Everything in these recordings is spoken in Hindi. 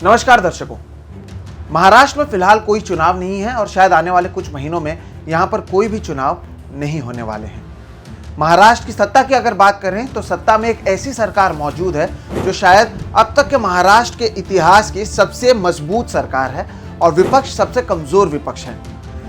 नमस्कार दर्शकों। महाराष्ट्र में फिलहाल कोई चुनाव नहीं है और शायद आने वाले कुछ महीनों में यहां पर कोई भी चुनाव नहीं होने वाले हैं। महाराष्ट्र की सत्ता की अगर बात करें तो सत्ता में एक ऐसी सरकार मौजूद है जो शायद अब तक के महाराष्ट्र के इतिहास की सबसे मजबूत सरकार है और विपक्ष सबसे कमजोर विपक्ष है।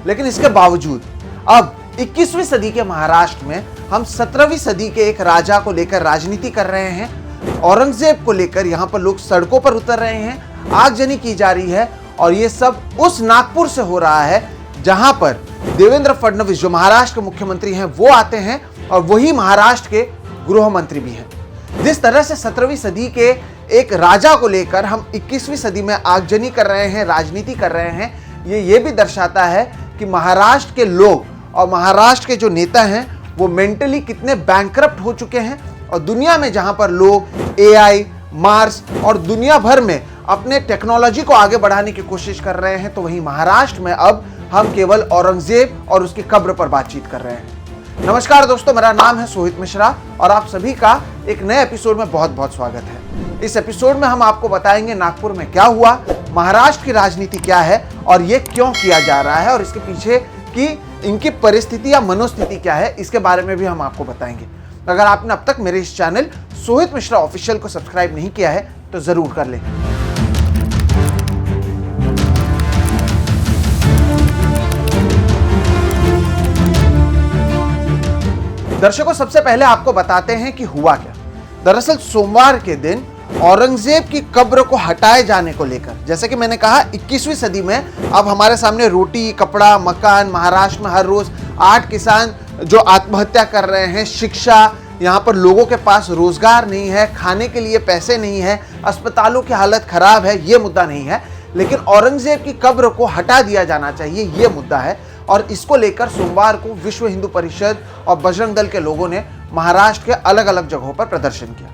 लेकिन इसके बावजूद अब 21वीं सदी के महाराष्ट्र में हम 17वीं सदी के एक राजा को लेकर राजनीति कर रहे हैं। औरंगजेब को लेकर यहाँ पर लोग सड़कों पर उतर रहे हैं, आगजनी की जा रही है और ये सब उस नागपुर से हो रहा है जहां पर देवेंद्र फडणवीस जो महाराष्ट्र के मुख्यमंत्री हैं वो आते हैं और वही महाराष्ट्र के गृह मंत्री भी हैं। जिस तरह से 17वीं सदी के एक राजा को लेकर हम 21वीं सदी में आगजनी कर रहे हैं, राजनीति कर रहे हैं, ये भी दर्शाता है कि महाराष्ट्र के लोग और महाराष्ट्र के जो नेता हैं वो मेंटली कितने बैंकरप्ट हो चुके हैं। और दुनिया में जहां पर लोग एआई, मार्स और दुनिया भर में अपने टेक्नोलॉजी को आगे बढ़ाने की कोशिश कर रहे हैं, तो वहीं महाराष्ट्र में अब हम केवल औरंगजेब और उसकी कब्र पर बातचीत कर रहे हैं। नमस्कार दोस्तों, मेरा नाम है सोहित मिश्रा और आप सभी का एक नए एपिसोड में बहुत बहुत स्वागत है। इस एपिसोड में हम आपको बताएंगे नागपुर में क्या हुआ, महाराष्ट्र की राजनीति क्या है और ये क्यों किया जा रहा है और इसके पीछे की इनकी परिस्थिति या मनोस्थिति क्या है, इसके बारे में भी हम आपको बताएंगे। अगर आपने अब तक मेरे इस चैनल सोहित मिश्रा ऑफिशियल को सब्सक्राइब नहीं किया है तो जरूर कर लें। दर्शकों, सबसे पहले आपको बताते हैं कि हुआ क्या। दरअसल सोमवार के दिन औरंगजेब की कब्र को हटाए जाने को लेकर, जैसे कि मैंने कहा 21वीं सदी में अब हमारे सामने रोटी, कपड़ा, मकान, महाराष्ट्र में हर रोज 8 किसान जो आत्महत्या कर रहे हैं, शिक्षा, यहाँ पर लोगों के पास रोजगार नहीं है, खाने के लिए पैसे नहीं है, अस्पतालों की हालत खराब है, ये मुद्दा नहीं है। लेकिन औरंगजेब की कब्र को हटा दिया जाना चाहिए, ये मुद्दा है। और इसको लेकर सोमवार को विश्व हिंदू परिषद और बजरंग दल के लोगों ने महाराष्ट्र के अलग अलग जगहों पर प्रदर्शन किया।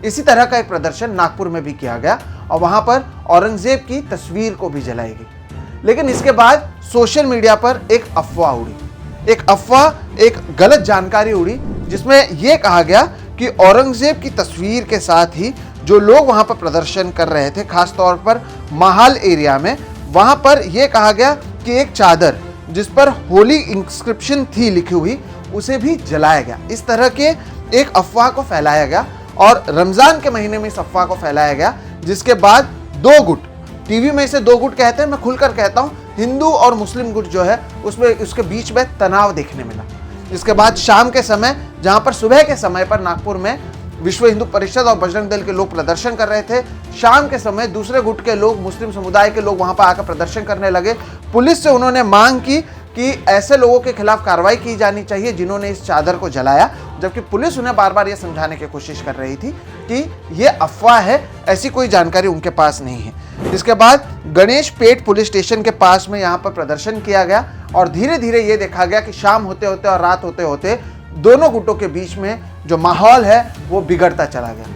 इसी तरह का एक प्रदर्शन नागपुर में भी किया गया और वहां पर औरंगजेब की तस्वीर को भी जलाई गई। लेकिन इसके बाद सोशल मीडिया पर एक अफवाह उड़ी, एक गलत जानकारी उड़ी जिसमें यह कहा गया कि औरंगजेब की तस्वीर के साथ ही जो लोग वहां पर प्रदर्शन कर रहे थे, खासतौर पर माहल एरिया में, वहां पर यह कहा गया कि एक चादर जिस पर होली इंस्क्रिप्शन थी लिखी हुई, उसे भी जलाया गया। इस तरह के एक अफवाह को फैलाया गया और रमजान के महीने में इस अफवाह को फैलाया गया, जिसके बाद 2 गुट, टीवी में इसे 2 गुट कहते हैं, मैं खुलकर कहता हूं हिंदू और मुस्लिम गुट जो है उसमें उसके बीच में तनाव देखने मिला। इसके बाद शाम के समय, जहां पर सुबह के समय पर नागपुर में विश्व हिंदू परिषद और बजरंग दल के लोग प्रदर्शन कर रहे थे, शाम के समय दूसरे गुट के लोग, मुस्लिम समुदाय के लोग वहां पर आकर प्रदर्शन करने लगे। पुलिस से उन्होंने मांग की कि ऐसे लोगों के खिलाफ कार्रवाई की जानी चाहिए जिन्होंने इस चादर को जलाया, जबकि पुलिस उन्हें बार बार यह समझाने की कोशिश कर रही थी कि यह अफवाह है, ऐसी कोई जानकारी उनके पास नहीं है। इसके बाद गणेश पेट पुलिस स्टेशन के पास में यहाँ पर प्रदर्शन किया गया और धीरे धीरे ये देखा गया कि शाम होते होते और रात होते होते दोनों गुटों के बीच में जो माहौल है वो बिगड़ता चला गया।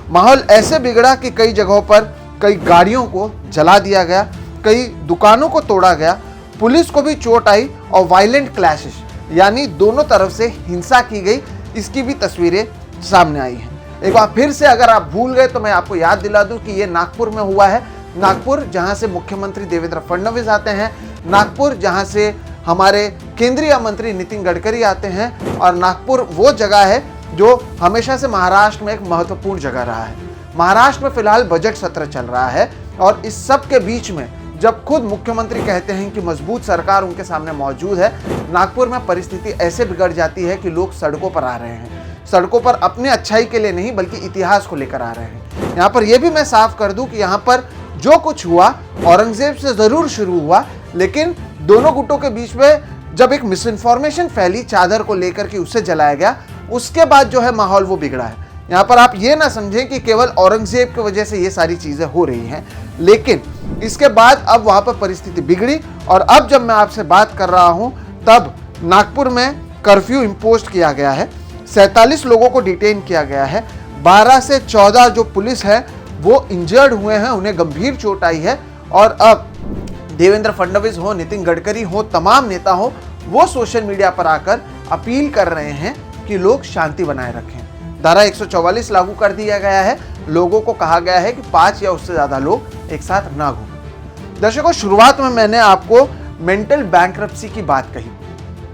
माहौल ऐसे बिगड़ा कि कई जगहों पर कई गाड़ियों को जला दिया गया, कई दुकानों को तोड़ा गया, पुलिस को भी चोट आई और वायलेंट क्लैशेस यानी दोनों तरफ से हिंसा की गई, इसकी भी तस्वीरें सामने आई हैं। एक बार फिर से अगर आप भूल गए तो मैं आपको याद दिला दूं कि ये नागपुर में हुआ है। नागपुर जहां से मुख्यमंत्री देवेंद्र फडणवीस आते हैं, नागपुर जहां से हमारे केंद्रीय मंत्री नितिन गडकरी आते हैं और नागपुर वो जगह है जो हमेशा से महाराष्ट्र में एक महत्वपूर्ण जगह रहा है। महाराष्ट्र में फिलहाल बजट सत्र चल रहा है और इस सब के बीच में जब खुद मुख्यमंत्री कहते हैं कि मजबूत सरकार उनके सामने मौजूद है, नागपुर में परिस्थिति ऐसे बिगड़ जाती है कि लोग सड़कों पर आ रहे हैं। सड़कों पर अपने अच्छाई के लिए नहीं बल्कि इतिहास को लेकर आ रहे हैं। यहाँ पर यह भी मैं साफ कर दूं कि यहाँ पर जो कुछ हुआ औरंगजेब से जरूर शुरू हुआ, लेकिन दोनों गुटों के बीच में जब एक मिस इन्फॉर्मेशन फैली चादर को लेकर के उसे जलाया गया, उसके बाद जो है माहौल वो बिगड़ा है। यहाँ पर आप ये ना समझें कि केवल औरंगजेब की वजह से ये सारी चीजें हो रही हैं, लेकिन इसके बाद अब वहां पर परिस्थिति बिगड़ी और अब जब मैं आपसे बात कर रहा हूं तब नागपुर में कर्फ्यू इंपोज किया गया है, 47 लोगों को डिटेन किया गया है, 12 से 14 जो पुलिस है वो इंजर्ड हुए हैं, उन्हें गंभीर चोट आई है। और अब देवेंद्र फडणवीस हो, नितिन गडकरी हो, तमाम नेता हो, वो सोशल मीडिया पर आकर अपील कर रहे हैं कि लोग शांति बनाए रखें। धारा 144 लागू कर दिया गया है। लोगों को कहा गया है कि 5 या उससे ज़्यादा लोग एक साथ ना घूमें। दर्शकों, शुरुआत में मैंने आपको मेंटल बैंक्रप्सी की बात कही,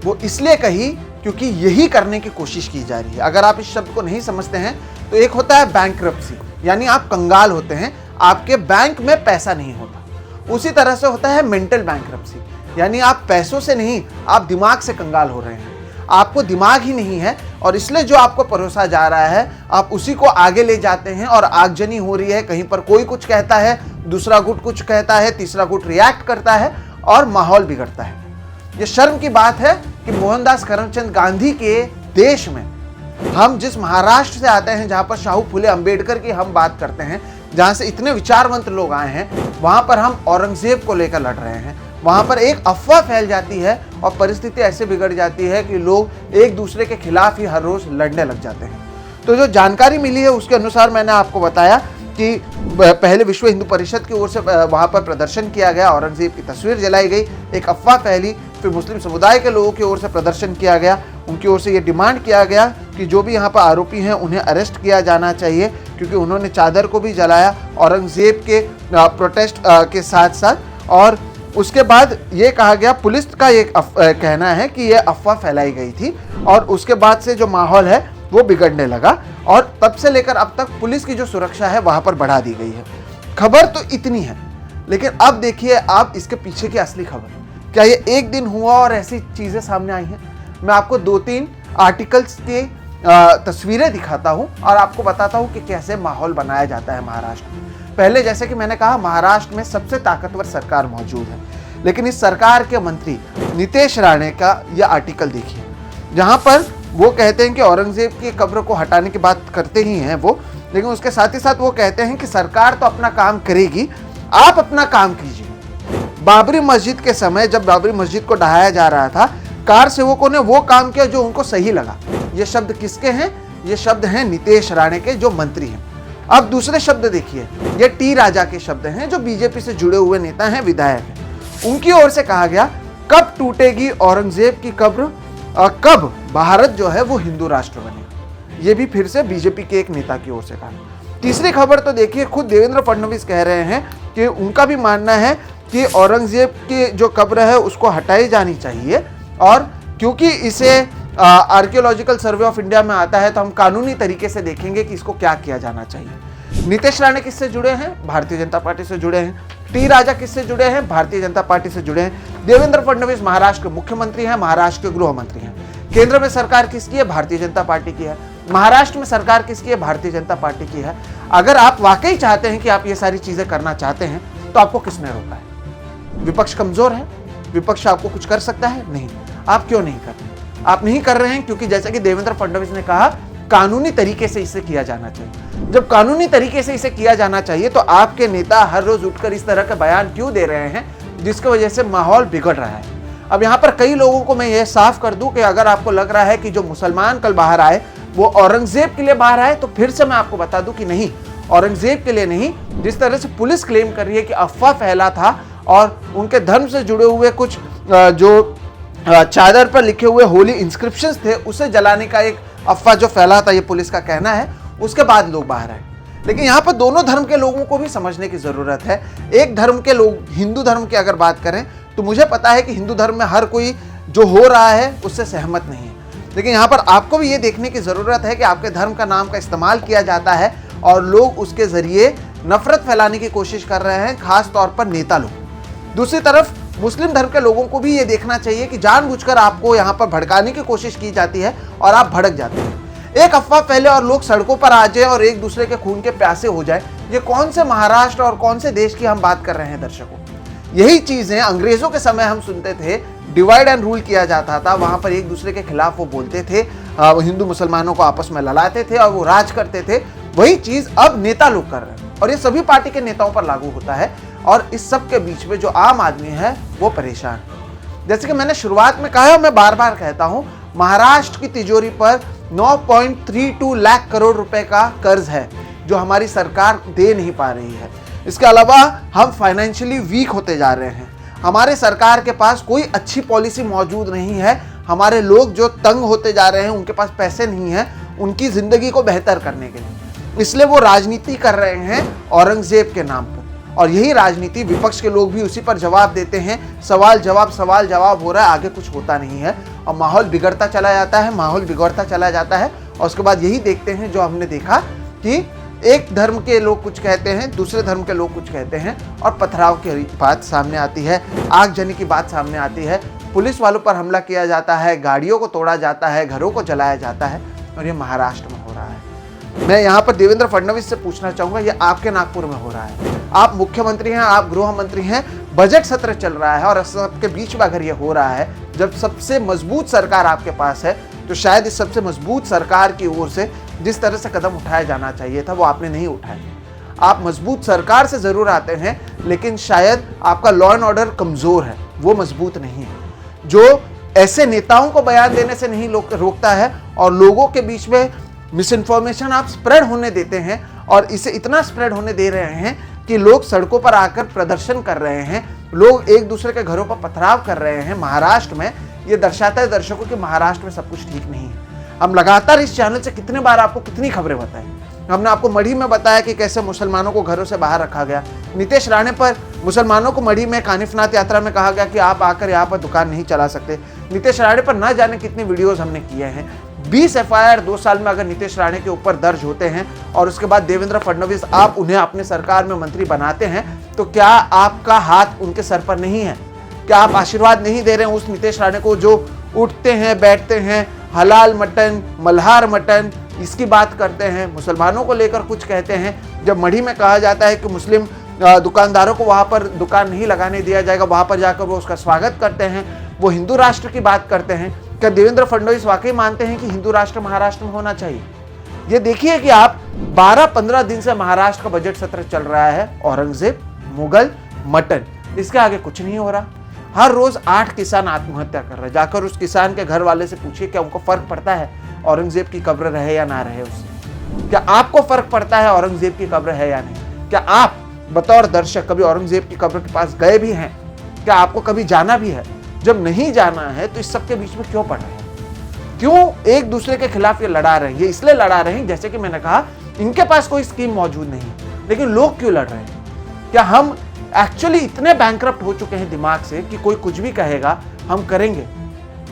वो इसलिए कही क्योंकि यही करने की कोशिश की जा रही है। अगर आप इस शब्द को नहीं समझते हैं तो एक होता है बैंक्रप्सी, यानी आप कंगाल होते हैं, आपके बैंक में पैसा नहीं होता। उसी तरह से होता है मेंटल बैंक्रप्सी, यानी आप पैसों से नहीं, आप दिमाग से कंगाल हो रहे हैं। आपको दिमाग ही नहीं है और इसलिए जो आपको परोसा जा रहा है आप उसी को आगे ले जाते हैं और आगजनी हो रही है। कहीं पर कोई कुछ कहता है, दूसरा गुट कुछ कहता है, तीसरा गुट रिएक्ट करता है और माहौल बिगड़ता है। ये शर्म की बात है कि मोहनदास करमचंद गांधी के देश में हम जिस महाराष्ट्र से आते हैं, जहां पर शाहू फुले अंबेडकर की हम बात करते हैं, जहां से इतने विचारवंत लोग आए हैं, वहां पर हम औरंगजेब को लेकर लड़ रहे हैं। वहां पर एक अफवाह फैल जाती है और परिस्थिति ऐसे बिगड़ जाती है कि लोग एक दूसरे के खिलाफ ही हर रोज लड़ने लग जाते हैं। तो जो जानकारी मिली है उसके अनुसार मैंने आपको बताया कि पहले विश्व हिंदू परिषद की ओर से वहां पर प्रदर्शन किया गया, औरंगजेब की तस्वीर जलाई गई, एक अफवाह फैली, फिर मुस्लिम समुदाय के लोगों की ओर से प्रदर्शन किया गया। उनकी ओर से ये डिमांड किया गया कि जो भी यहाँ पर आरोपी हैं उन्हें अरेस्ट किया जाना चाहिए, क्योंकि उन्होंने चादर को भी जलाया औरंगजेब के प्रोटेस्ट के साथ साथ। और उसके बाद ये कहा गया, पुलिस का ये कहना है कि ये अफवाह फैलाई गई थी और उसके बाद से जो माहौल है वो बिगड़ने लगा और तब से लेकर अब तक पुलिस की जो सुरक्षा है वहां पर बढ़ा दी गई है। खबर तो इतनी है, लेकिन अब देखिए आप इसके पीछे की असली खबर। क्या ये एक दिन हुआ और ऐसी चीजें सामने आई हैं? मैं आपको 2-3 आर्टिकल्स की तस्वीरें दिखाता हूं और आपको बताता हूं कि कैसे माहौल बनाया जाता है महाराष्ट्र में। पहले जैसे कि मैंने कहा, महाराष्ट्र में सबसे ताकतवर सरकार मौजूद है, लेकिन इस सरकार के मंत्री नितेश राणे का यह आर्टिकल देखिए, जहां पर वो कहते हैं कि औरंगजेब की कब्र को हटाने की बात करते ही हैं वो, लेकिन उसके साथ ही साथ वो कहते हैं कि सरकार तो अपना काम करेगी, आप अपना काम कीजिए। बाबरी मस्जिद के समय जब बाबरी मस्जिद को ढहाया जा रहा था, कार सेवकों ने वो काम किया जो उनको सही लगा। ये शब्द किसके हैं? ये शब्द हैं नितेश राणे के, जो मंत्री हैं। अब दूसरे शब्द देखिए, ये टी राजा के शब्द हैं, जो बीजेपी से जुड़े हुए नेता हैं, विधायक हैं। उनकी ओर से कहा गया, कब टूटेगी औरंगजेब की कब्र, कब भारत जो है वो हिंदू राष्ट्र बनेगा। ये भी फिर से बीजेपी के एक नेता की ओर से कहा। तीसरी खबर तो देखिए, खुद देवेंद्र फडणवीस कह रहे हैं कि उनका भी मानना है कि औरंगजेब की जो कब्र है उसको हटाई जानी चाहिए, और क्योंकि इसे आर्कियोलॉजिकल सर्वे ऑफ इंडिया में आता है तो हम कानूनी तरीके से देखेंगे कि इसको क्या किया जाना चाहिए। नितेश राणे किससे जुड़े हैं? भारतीय जनता पार्टी से जुड़े हैं। टी राजा किससे जुड़े हैं? भारतीय जनता पार्टी से जुड़े हैं। देवेंद्र फडणवीस महाराष्ट्र के मुख्यमंत्री हैं, महाराष्ट्र के गृह मंत्री हैं। केंद्र में सरकार किसकी है? भारतीय जनता पार्टी की है। महाराष्ट्र में सरकार किसकी है? भारतीय जनता पार्टी की है। अगर आप वाकई चाहते हैं कि आप ये सारी चीजें करना चाहते हैं तो आपको किसने रोका है? विपक्ष कमजोर है? विपक्ष आपको कुछ कर सकता है? नहीं। आप क्यों नहीं कर रहे? आप नहीं कर रहे हैं क्योंकि जैसा कि देवेंद्र फडणवीस ने कहा, कानूनी तरीके से इसे किया जाना चाहिए। जब कानूनी तरीके से इसे किया जाना चाहिए तो आपके नेता हर रोज उठकर इस तरह का बयान क्यों दे रहे हैं, जिसकी वजह से माहौल बिगड़ रहा है। अब यहाँ पर कई लोगों को मैं ये साफ कर दूं कि अगर आपको लग रहा है कि जो मुसलमान कल बाहर आए वो औरंगजेब के लिए बाहर आए, तो फिर से मैं आपको बता दूं कि नहीं, औरंगजेब के लिए नहीं। जिस तरह से पुलिस क्लेम कर रही है कि अफवाह फैला था और उनके धर्म से जुड़े हुए कुछ जो चादर पर लिखे हुए होली इंस्क्रिप्शंस थे, उसे जलाने का एक अफवाह जो फैला था, ये पुलिस का कहना है, उसके बाद लोग बाहर आए। लेकिन यहाँ पर दोनों धर्म के लोगों को भी समझने की जरूरत है। एक धर्म के लोग, हिंदू धर्म की अगर बात करें तो मुझे पता है कि हिंदू धर्म में हर कोई जो हो रहा है उससे सहमत नहीं है, लेकिन यहाँ पर आपको भी ये देखने की जरूरत है कि आपके धर्म का नाम का इस्तेमाल किया जाता है और लोग उसके जरिए नफरत फैलाने की कोशिश कर रहे हैं, खास तौर पर नेता लोग। दूसरी तरफ मुस्लिम धर्म के लोगों को भी ये देखना चाहिए कि जानबूझकर आपको यहाँ पर भड़काने की कोशिश की जाती है और आप भड़क जाते हैं। एक अफवाह फैले और लोग सड़कों पर आ जाए और एक दूसरे के खून के प्यासे हो जाए, ये कौन से महाराष्ट्र और कौन से देश की हम बात कर रहे हैं दर्शकों? यही चीजें अंग्रेजों के समय हम सुनते थे, डिवाइड एंड रूल किया जाता था, वहां पर एक दूसरे के खिलाफ वो बोलते थे, हिंदू मुसलमानों को आपस में लड़ाते थे और वो राज करते थे। वही चीज अब नेता लोग कर रहे हैं और ये सभी पार्टी के नेताओं पर लागू होता है, और इस सब के बीच में जो आम आदमी है वो परेशान है। जैसे कि मैंने शुरुआत में कहा और मैं बार बार कहता हूं, महाराष्ट्र की तिजोरी पर 9.32 लाख करोड़ रुपए का कर्ज है जो हमारी सरकार दे नहीं पा रही है। इसके अलावा हम फाइनेंशियली वीक होते जा रहे हैं। हमारे सरकार के पास कोई अच्छी पॉलिसी मौजूद नहीं है। हमारे लोग जो तंग होते जा रहे हैं, उनके पास पैसे नहीं है उनकी जिंदगी को बेहतर करने के लिए, इसलिए वो राजनीति कर रहे हैं औरंगजेब के नाम पर। और यही राजनीति विपक्ष के लोग भी उसी पर जवाब देते हैं, सवाल जवाब हो रहा है, आगे कुछ होता नहीं है और माहौल बिगड़ता चला जाता है। और उसके बाद यही देखते हैं जो हमने देखा कि एक धर्म के लोग कुछ कहते हैं, दूसरे धर्म के लोग कुछ कहते हैं और पथराव की बात सामने आती है, आगजनी की बात सामने आती है, पुलिस वालों पर हमला किया जाता है, गाड़ियों को तोड़ा जाता है, घरों को जलाया जाता है और ये महाराष्ट्र में हो रहा है। मैं यहाँ पर देवेंद्र फडणवीस से पूछना चाहूंगा, ये आपके नागपुर में हो रहा है, आप मुख्यमंत्री हैं, आप गृह मंत्री हैं, बजट सत्र चल रहा है और सबके बीच में अगर ये हो रहा है, जब सबसे मजबूत सरकार आपके पास है, तो शायद इस सबसे मजबूत सरकार की ओर से जिस तरह से कदम उठाया जाना चाहिए था वो आपने नहीं उठाया। आप मजबूत सरकार से जरूर आते हैं, लेकिन शायद आपका लॉ एंड ऑर्डर कमजोर है, वो मजबूत नहीं है, जो ऐसे नेताओं को बयान देने से नहीं रोकता है और लोगों के बीच में मिस इन्फॉर्मेशन आप स्प्रेड होने देते हैं और इसे इतना स्प्रेड होने दे रहे हैं कि लोग सड़कों पर आकर प्रदर्शन कर रहे हैं, लोग एक दूसरे के घरों पर पथराव कर रहे हैं महाराष्ट्र में। ये दर्शाता है दर्शकों कि महाराष्ट्र में सब कुछ ठीक नहीं है। हम लगातार इस चैनल से कितने बार आपको कितनी खबरें बताएं। हमने आपको मढ़ी में बताया कि कैसे मुसलमानों को घरों से बाहर रखा गया, नीतीश राणे पर मुसलमानों को मढ़ी में कानिफनाथ यात्रा में कहा गया कि आप आकर यहाँ पर दुकान नहीं चला सकते। नीतीश राणे पर ना जाने कितनी वीडियोस हमने किए हैं। 20 FIR 2 साल में अगर नीतीश राणे के ऊपर दर्ज होते हैं और उसके बाद देवेंद्र फडणवीस आप उन्हें अपने सरकार में मंत्री बनाते हैं, तो क्या आपका हाथ उनके सर पर नहीं है? क्या आप आशीर्वाद नहीं दे रहे हैं उस नीतीश राणे को जो उठते हैं, बैठते हैं, हलाल मटन, मल्हार मटन इसकी बात करते हैं, मुसलमानों को लेकर कुछ कहते हैं। जब मढ़ी में कहा जाता है कि मुस्लिम दुकानदारों को वहां पर दुकान नहीं लगाने दिया जाएगा, वहां पर जाकर वो उसका स्वागत करते हैं, वो हिंदू राष्ट्र की बात करते हैं। क्या देवेंद्र फडणवीस वाकई मानते हैं कि हिंदू राष्ट्र महाराष्ट्र में होना चाहिए? ये देखिए कि आप 12-15 दिन से महाराष्ट्र का बजट सत्र चल रहा है, औरंगजेब, मुगल, मटन, इसके आगे कुछ नहीं हो रहा। हर रोज 8 किसान आत्महत्या कर रहे हैं। जाकर उस किसान के घर वाले से पूछिए क्या उनको फर्क पड़ता है औरंगजेब की कब्र रहे या ना रहे उससे? क्या आपको फर्क पड़ता है औरंगजेब की कब्र है या नहीं? क्या आप बतौर दर्शक कभी औरंगजेब की कब्र के पास गए भी हैं? क्या आपको कभी जाना भी है? जब नहीं जाना है तो इस सब के बीच में क्यों पड़ रहे हैं? क्यों एक दूसरे के खिलाफ ये लड़ा रहे हैं? ये इसलिए लड़ा रहे हैं, जैसे कि मैंने कहा, इनके पास कोई स्कीम मौजूद नहीं है, लेकिन लोग क्यों लड़ रहे हैं? क्या हम एक्चुअली इतने बैंकरप्ट हो चुके हैं दिमाग से कि कोई कुछ भी कहेगा हम करेंगे?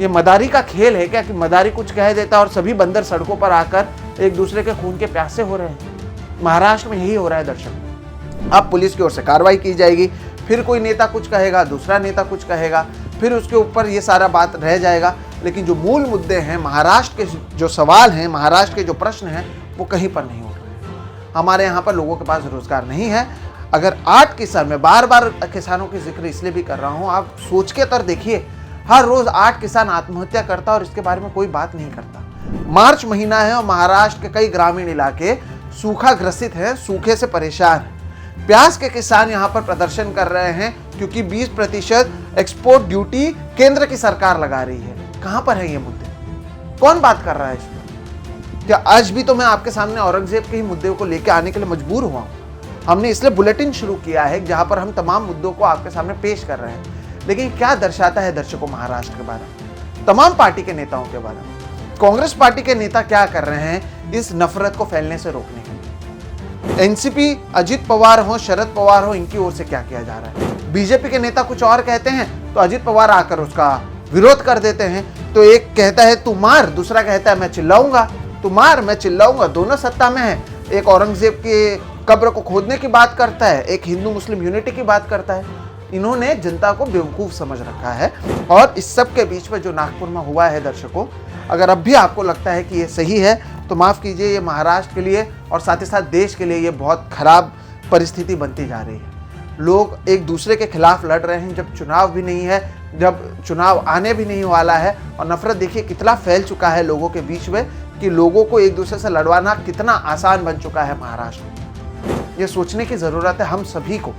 ये मदारी का खेल है क्या कि मदारी कुछ कह देता और सभी बंदर सड़कों पर आकर एक दूसरे के खून के प्यासे हो रहे हैं? महाराष्ट्र में यही हो रहा है दर्शक। अब पुलिस की ओर से कार्रवाई की जाएगी, फिर कोई नेता कुछ कहेगा, दूसरा नेता कुछ कहेगा, फिर उसके ऊपर ये सारा बात रह जाएगा। लेकिन जो मूल मुद्दे हैं, महाराष्ट्र के जो सवाल हैं, महाराष्ट्र के जो प्रश्न हैं, वो कहीं पर नहीं उठ रहे हैं। हमारे यहाँ पर लोगों के पास रोजगार नहीं है। अगर 8 किसान, मैं बार बार किसानों की जिक्र इसलिए भी कर रहा हूँ, आप सोच के तर देखिए, हर रोज 8 किसान आत्महत्या करता और इसके बारे में कोई बात नहीं करता। मार्च महीना है और महाराष्ट्र के कई ग्रामीण इलाके सूखा ग्रसित हैं, सूखे से परेशान हैं। प्याज के किसान यहाँ पर प्रदर्शन कर रहे हैं क्योंकि 20% एक्सपोर्ट ड्यूटी केंद्र की सरकार लगा रही है। कहां पर है ये मुद्दे? कौन बात कर रहा है इस पर? क्या आज भी तो मैं आपके सामने औरंगजेब के ही मुद्दे को लेकर आने के लिए मजबूर हुआ हूं। हमने इसलिए बुलेटिन शुरू किया है जहां पर हम तमाम मुद्दों को आपके सामने पेश कर रहे हैं। लेकिन क्या दर्शाता है दर्शकों महाराष्ट्र के बारे में, तमाम पार्टी के नेताओं के बारे में? कांग्रेस पार्टी के नेता क्या कर रहे हैं इस नफरत को फैलने से रोकने के लिए? एनसीपी, अजित पवार हो, शरद पवार हो, इनकी ओर से क्या किया जा रहा है? बीजेपी के नेता कुछ और कहते हैं तो अजित पवार आकर उसका विरोध कर देते हैं। तो एक कहता है तू मार, दूसरा कहता है मैं चिल्लाऊंगा। तू मार, मैं चिल्लाऊंगा, दोनों सत्ता में है। एक औरंगजेब के कब्र को खोदने की बात करता है, एक हिंदू मुस्लिम यूनिटी की बात करता है। इन्होंने जनता को बेवकूफ समझ रखा है। और इस सब के बीच में जो नागपुर में हुआ है दर्शकों, अगर अब भी आपको लगता है कि ये सही है तो माफ़ कीजिए, ये महाराष्ट्र के लिए और साथ ही साथ देश के लिए ये बहुत खराब परिस्थिति बनती जा रही है। लोग एक दूसरे के खिलाफ लड़ रहे हैं जब चुनाव भी नहीं है, जब चुनाव आने भी नहीं वाला है। और नफरत देखिए कितना फैल चुका है लोगों के बीच में कि लोगों को एक दूसरे से लड़वाना कितना आसान बन चुका है महाराष्ट्र में। ये सोचने की ज़रूरत है हम सभी को।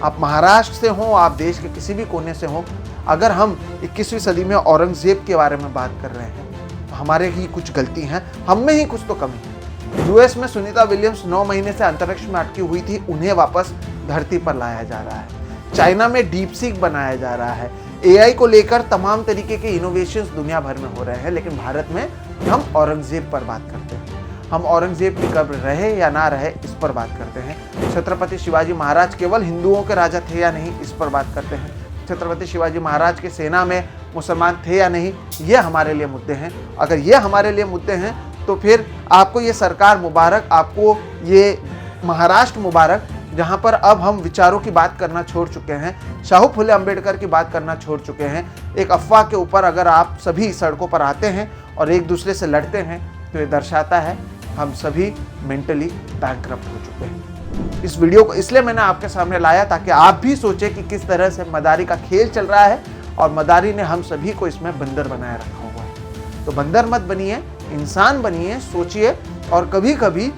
आप महाराष्ट्र से हो, आप देश के किसी भी कोने से हो, अगर हम 21वीं सदी में औरंगजेब के बारे में बात कर रहे हैं तो हमारे ही कुछ गलती हैं, हम में ही कुछ तो कमी है। यूएस में सुनीता विलियम्स 9 महीने से अंतरिक्ष में अटकी हुई थी, उन्हें वापस धरती पर लाया जा रहा है। चाइना में डीप सीक बनाया जा रहा है, एआई को लेकर तमाम तरीके के इनोवेशंस दुनिया भर में हो रहे हैं, लेकिन भारत में हम औरंगजेब पर बात करते हैं। हम औरंगजेब की कब्र रहे या ना रहे इस पर बात करते हैं। छत्रपति शिवाजी महाराज केवल हिंदुओं के राजा थे या नहीं इस पर बात करते हैं। छत्रपति शिवाजी महाराज की सेना में मुसलमान थे या नहीं, ये हमारे लिए मुद्दे हैं। अगर ये हमारे लिए मुद्दे हैं तो फिर आपको ये सरकार मुबारक, आपको ये महाराष्ट्र मुबारक, जहाँ पर अब हम विचारों की बात करना छोड़ चुके हैं, शाहू फुले अंबेडकर की बात करना छोड़ चुके हैं। एक अफवाह के ऊपर अगर आप सभी सड़कों पर आते हैं और एक दूसरे से लड़ते हैं तो ये दर्शाता है हम सभी मेंटली बैंकरप्ट हो चुके हैं। इस वीडियो को इसलिए मैंने आपके सामने लाया ताकि आप भी सोचें कि किस तरह से मदारी का खेल चल रहा है और मदारी ने हम सभी को इसमें बंदर बनाए रखा हुआ है। तो बंदर मत बनिए, इंसान बनिए, सोचिए और कभी कभी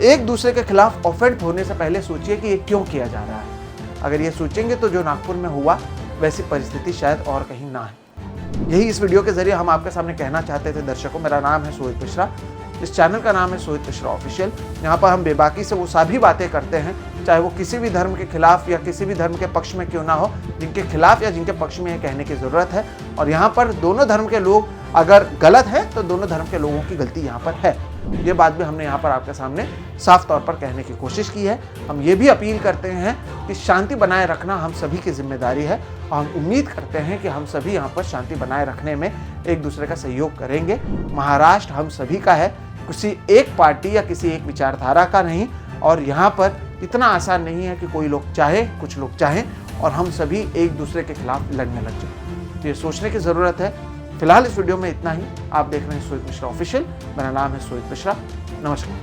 एक दूसरे के खिलाफ ऑफेंड होने से पहले सोचिए कि ये क्यों किया जा रहा है। अगर ये सोचेंगे तो जो नागपुर में हुआ वैसी परिस्थिति शायद और कहीं ना है। यही इस वीडियो के जरिए हम आपके सामने कहना चाहते थे। दर्शकों, मेरा नाम है सोहित मिश्रा, इस चैनल का नाम है सोहित मिश्रा ऑफिशियल। यहाँ पर हम बेबाकी से वो सभी बातें करते हैं, चाहे वो किसी भी धर्म के खिलाफ या किसी भी धर्म के पक्ष में क्यों ना हो, जिनके खिलाफ या जिनके पक्ष में ये कहने की ज़रूरत है। और यहाँ पर दोनों धर्म के लोग अगर गलत है तो दोनों धर्म के लोगों की गलती यहाँ पर है। ये बात भी हमने यहाँ पर आपके सामने साफ तौर पर कहने की कोशिश की है। हम ये भी अपील करते हैं कि शांति बनाए रखना हम सभी की जिम्मेदारी है और हम उम्मीद करते हैं कि हम सभी यहाँ पर शांति बनाए रखने में एक दूसरे का सहयोग करेंगे। महाराष्ट्र हम सभी का है, किसी एक पार्टी या किसी एक विचारधारा का नहीं। और यहाँ पर इतना आसान नहीं है कि कोई लोग चाहे, कुछ लोग चाहें और हम सभी एक दूसरे के खिलाफ लड़ने लग जाएं। तो ये सोचने की ज़रूरत है। फिलहाल इस वीडियो में इतना ही। आप देख रहे हैं सोहित मिश्रा ऑफिशियल। मेरा नाम है सोहित मिश्रा। नमस्कार।